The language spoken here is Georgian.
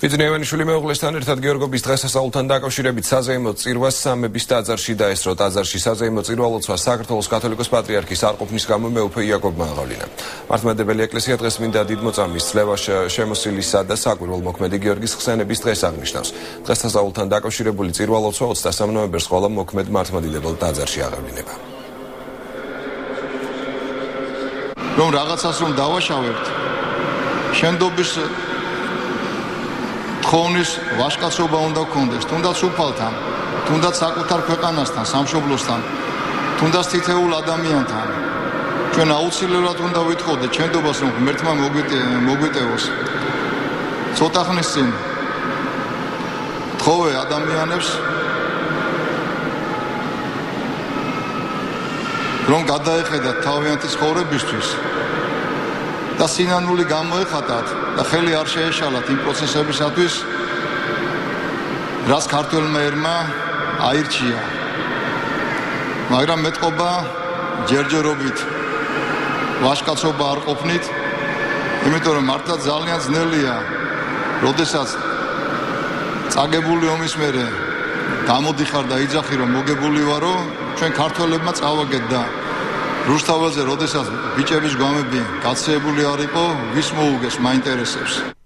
ბიძნიევანიშვილი მეუღლესთან ერთად გიორგობის დღესასწაულთან დაკავშირებით საზეიმო წირვას სამების ტაძარში დაესწრო. ტაძარში საზეიმო წირვა-ლოცვას საქართველოს კათოლიკოს პატრიარქის არ ყოფნის გამო მეუფე იაკობმა აღავლინა. მართლმადიდებელი ეკლესია დღეს მინდა დიდმოწამის წლევა შემოსილისა და საკვირველ მოქმედი გიორგის ხსენების დღეს აღნიშნავს. დღესასწაულთან დაკავშირებული წირვა-ლოცვა 23 ნოემბერს ყველა მოქმედ მართლმადიდებელ ტაძარში აღევლინება. რომ რაღაცას რომ დავაშავებთ, შენდობის ხოვნის ვაჟკაცობა უნდა გქონდეს, თუნდაც უფალთან, თუნდაც საკუთარ ქვეყანასთან, სამშობლოსთან, თუნდაც თითოეულ ადამიანთან. ჩვენ აუცილებლად უნდა ვითხოვდეთ შენდობას, რომ ღმერთმა მოგვიტევოს. ცოტა ხნის წინ თხოვე ადამიანებს, რომ გადაეხედათ თავიანთი ცხოვრებისთვის და სინანული გამოეხატათ და ხელი არ შეეშალათ იმ პროცესებისათვის, რაც ქართველმა ერმა აირჩია. მაგრამ მეტყობა ჯერჯერობით ვაჟკაცობა არ ყოფნით, იმიტომ რომ მართლა ძალიან ძნელია, როდესაც წაგებული ომის მერე გამოდიხარ და იძახი რომ მოგებული ვარო, ჩვენ ქართველებმა წავაგეთ და რუსთაველზე, როდესაც ბიჭების გვამები გაცეებული არ იყო, ვის მოუგეს მაინტერესებს.